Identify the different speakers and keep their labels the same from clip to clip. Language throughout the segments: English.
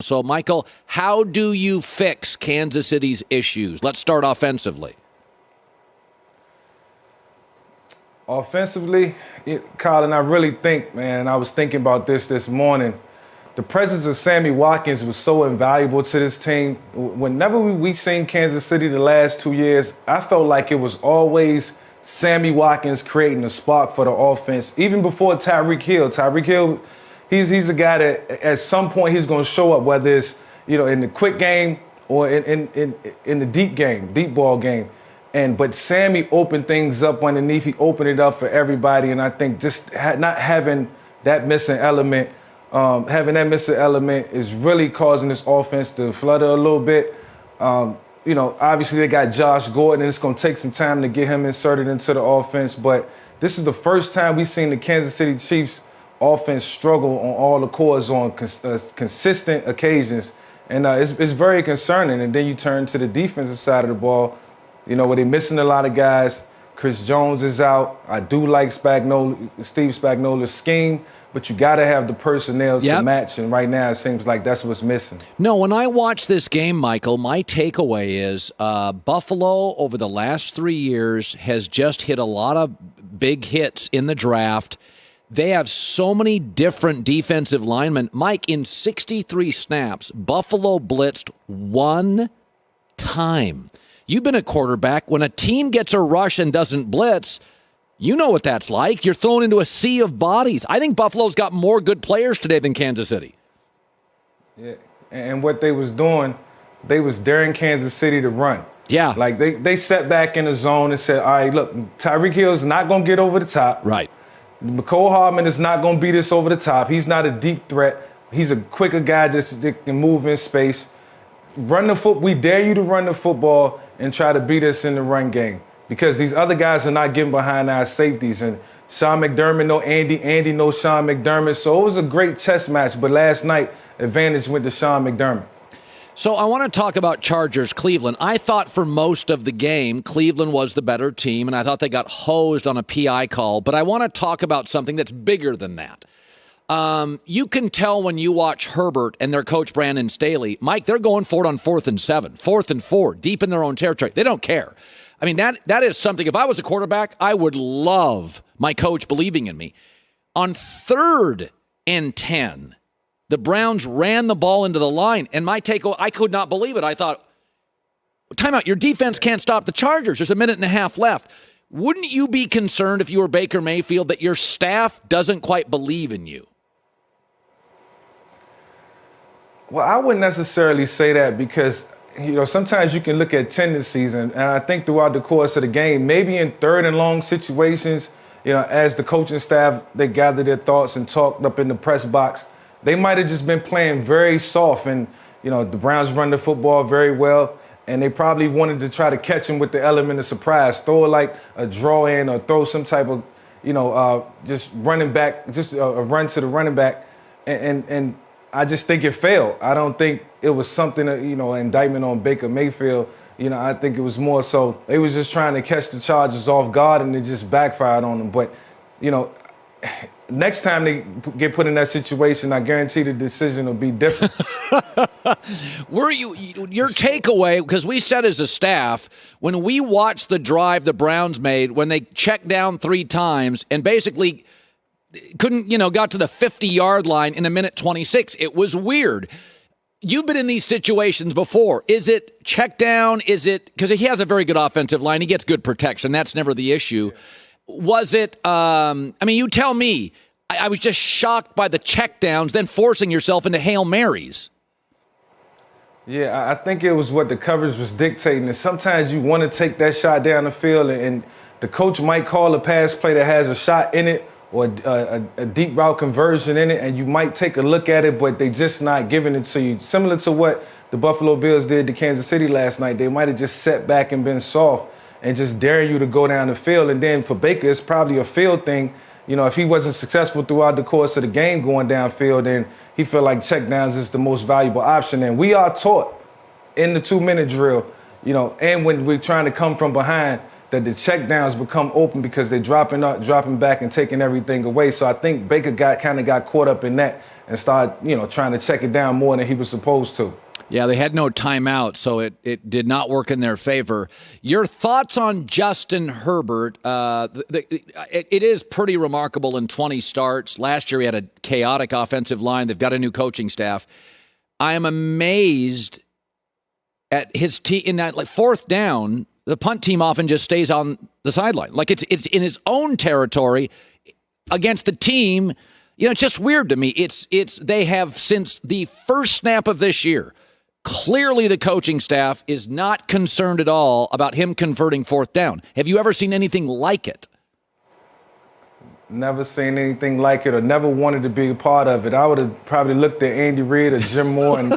Speaker 1: So, Michael, how do you fix Kansas City's issues? Let's start offensively.
Speaker 2: Offensively, Colin, I really think, man, and I was thinking about this morning, the presence of Sammy Watkins was so invaluable to this team. Whenever we seen Kansas City the last 2 years, I felt like it was always Sammy Watkins creating a spark for the offense, even before Tyreek Hill. Tyreek Hill, he's a guy that at some point he's going to show up, whether it's in the quick game or in the deep ball game. But Sammy opened things up underneath. He opened it up for everybody, and I think just not having that missing element, is really causing this offense to flutter a little bit. Obviously they got Josh Gordon, and it's going to take some time to get him inserted into the offense. But this is the first time we've seen the Kansas City Chiefs offense struggle on all the cores on consistent occasions, and it's very concerning. And then you turn to the defensive side of the ball, where they're missing a lot of guys. Chris Jones is out. I do like Steve Spagnuolo's scheme, but you got to have the personnel to match, and right now it seems like that's what's missing.
Speaker 1: No, when I watch this game, Michael, my takeaway is Buffalo over the last 3 years has just hit a lot of big hits in the draft. They have so many different defensive linemen. Mike, in 63 snaps, Buffalo blitzed one time. You've been a quarterback. When a team gets a rush and doesn't blitz, you know what that's like. You're thrown into a sea of bodies. I think Buffalo's got more good players today than Kansas City.
Speaker 2: Yeah, and what they was doing, they was daring Kansas City to run.
Speaker 1: Yeah.
Speaker 2: Like they sat back in the zone and said, all right, look, Tyreek Hill's not going to get over the top.
Speaker 1: Right.
Speaker 2: McCole Hardman is not going to beat us over the top. He's not a deep threat. He's a quicker guy that can move in space. We dare you to run the football and try to beat us in the run game, because these other guys are not getting behind our safeties. And Sean McDermott know Andy knows Sean McDermott. So it was a great chess match. But last night, advantage went to Sean McDermott.
Speaker 1: So I want to talk about Chargers-Cleveland. I thought for most of the game, Cleveland was the better team, and I thought they got hosed on a PI call. But I want to talk about something that's bigger than that. You can tell when you watch Herbert and their coach Brandon Staley, Mike, they're going for it on 4th and 7, 4th and 4, deep in their own territory. They don't care. I mean, that is something. If I was a quarterback, I would love my coach believing in me. On 3rd and 10, the Browns ran the ball into the line, and my take, I could not believe it. I thought, timeout, your defense can't stop the Chargers. There's a minute and a half left. Wouldn't you be concerned if you were Baker Mayfield that your staff doesn't quite believe in you?
Speaker 2: Well, I wouldn't necessarily say that, because, sometimes you can look at tendencies, and I think throughout the course of the game, maybe in 3rd and long situations, as the coaching staff, they gathered their thoughts and talked up in the press box, they might have just been playing very soft, and, the Browns run the football very well, and they probably wanted to try to catch him with the element of surprise, throw it like a draw in, or throw some type of, just running back, just a run to the running back, and I just think it failed. I don't think it was something, an indictment on Baker Mayfield. I think it was more so they was just trying to catch the Chargers off guard, and it just backfired on them. But, next time they get put in that situation, I guarantee the decision will be different.
Speaker 1: Your takeaway, because we said as a staff, when we watched the drive the Browns made, when they checked down 3 times and basically couldn't, got to the 50-yard line in a minute 26. It was weird. You've been in these situations before. Is it check down? Is it because he has a very good offensive line? He gets good protection. That's never the issue. Was it, you tell me. I was just shocked by the check downs, then forcing yourself into Hail Marys.
Speaker 2: Yeah, I think it was what the coverage was dictating. And sometimes you want to take that shot down the field, and the coach might call a pass play that has a shot in it, or a deep route conversion in it, and you might take a look at it, but they just not giving it to you. Similar to what the Buffalo Bills did to Kansas City last night. They might have just sat back and been soft and just dare you to go down the field. And then for Baker, it's probably a field thing. If he wasn't successful throughout the course of the game going downfield, then he felt like check downs is the most valuable option. And we are taught in the 2-minute drill, and when we're trying to come from behind, that the check downs become open because they're dropping back and taking everything away. So I think Baker kind of got caught up in that and started, trying to check it down more than he was supposed to.
Speaker 1: Yeah, they had no timeout, so it did not work in their favor. Your thoughts on Justin Herbert? It is pretty remarkable in 20 starts. Last year he had a chaotic offensive line. They've got a new coaching staff. I am amazed at his team in that fourth down. The punt team often just stays on the sideline. Like it's in his own territory against the team. It's just weird to me. They have since the first snap of this year. Clearly, the coaching staff is not concerned at all about him converting fourth down. Have you ever seen anything like it?
Speaker 2: Never seen anything like it or never wanted to be a part of it. I would have probably looked at Andy Reid or Jim Moore and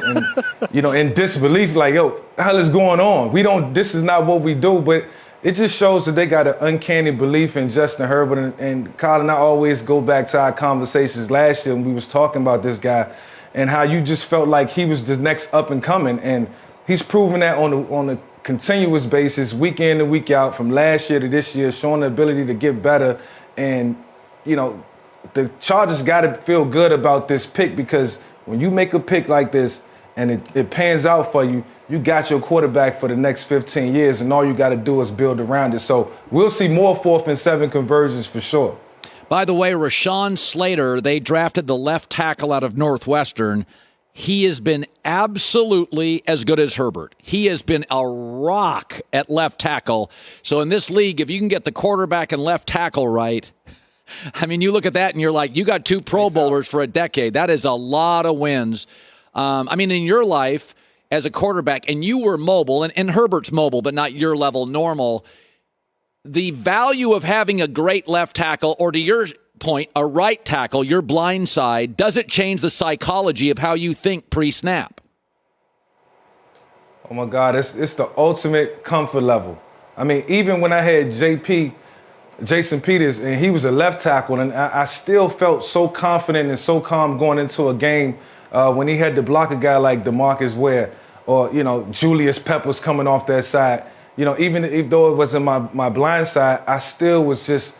Speaker 2: in disbelief, like, yo, what the hell is going on? This is not what we do. But it just shows that they got an uncanny belief in Justin Herbert. And Colin, I always go back to our conversations last year when we was talking about this guy and how you just felt like he was the next up and coming. And he's proven that on a continuous basis, week in and week out, from last year to this year, showing the ability to get better. And, the Chargers got to feel good about this pick, because when you make a pick like this and it pans out for you, you got your quarterback for the next 15 years, and all you got to do is build around it. So we'll see more 4th and 7 conversions for sure.
Speaker 1: By the way, Rashawn Slater, they drafted the left tackle out of Northwestern. He has been absolutely as good as Herbert. He has been a rock at left tackle. So in this league, if you can get the quarterback and left tackle right, I mean, you look at that and you're like, you got 2 Pro Bowlers for a decade. That is a lot of wins. In your life as a quarterback, and you were mobile, and Herbert's mobile, but not your level normal, the value of having a great left tackle, or to your point, a right tackle, your blind side, does it change the psychology of how you think pre-snap?
Speaker 2: Oh, my God, it's the ultimate comfort level. I mean, even when I had Jason Peters, and he was a left tackle, and I still felt so confident and so calm going into a game when he had to block a guy like DeMarcus Ware or, Julius Peppers coming off that side. Even though it wasn't my blind side, I still was just,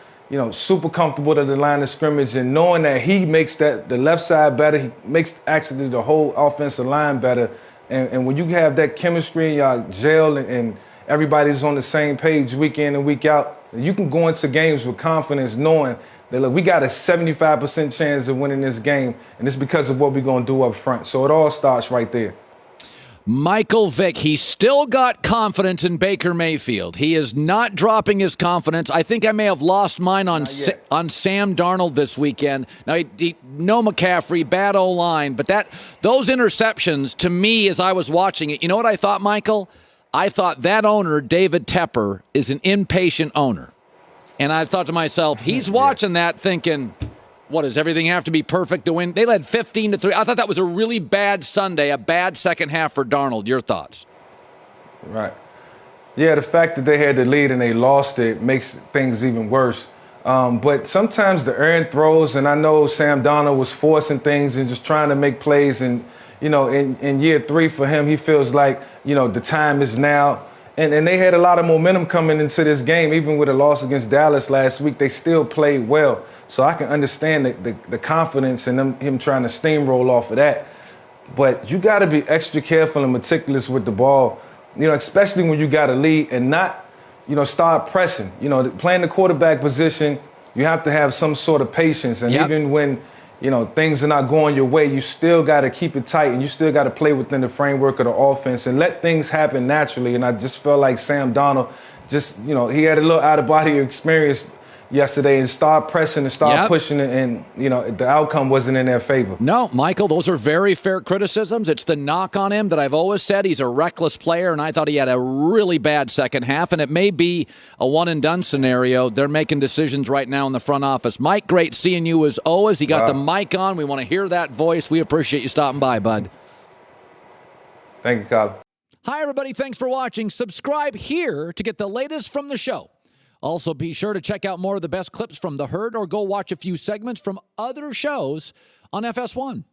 Speaker 2: super comfortable at the line of scrimmage, and knowing that he makes the left side better, he makes actually the whole offensive line better. And when you have that chemistry and y'all gel and everybody's on the same page week in and week out, you can go into games with confidence knowing that, look, we got a 75% chance of winning this game, and it's because of what we're going to do up front. So it all starts right there.
Speaker 1: Michael Vick, he's still got confidence in Baker Mayfield. He is not dropping his confidence. I think I may have lost mine on Sam Darnold this weekend. Now, no McCaffrey, bad O-line, but those interceptions, to me, as I was watching it, you know what I thought, Michael? I thought that owner, David Tepper, is an impatient owner. And I thought to myself, he's watching that thinking, what, does everything have to be perfect to win? They led 15-3. I thought that was a really bad Sunday, a bad second half for Darnold. Your thoughts?
Speaker 2: Right. Yeah, the fact that they had the lead and they lost it makes things even worse. But sometimes the errant throws, and I know Sam Darnold was forcing things and just trying to make plays, and in year 3 for him, he feels like, the time is now. And they had a lot of momentum coming into this game. Even with a loss against Dallas last week, they still played well. So I can understand the confidence in him trying to steamroll off of that. But you got to be extra careful and meticulous with the ball, especially when you got a lead, and not, start pressing. Playing the quarterback position, you have to have some sort of patience. And even when things are not going your way, you still got to keep it tight, and you still got to play within the framework of the offense and let things happen naturally. And I just felt like Sam Darnold he had a little out-of-body experience yesterday and start pressing and start pushing it, and the outcome wasn't in their favor. No,
Speaker 1: Michael, those are very fair criticisms. It's the knock on him that I've always said. He's a reckless player, and I thought he had a really bad second half, and it may be a one-and-done scenario. They're making decisions right now in the front office. Mike, great seeing you as always. You got the mic on. We want to hear that voice. We appreciate you stopping by, bud.
Speaker 2: Thank you, Colin.
Speaker 1: Hi, everybody. Thanks for watching. Subscribe here to get the latest from the show. Also, be sure to check out more of the best clips from The Herd, or go watch a few segments from other shows on FS1.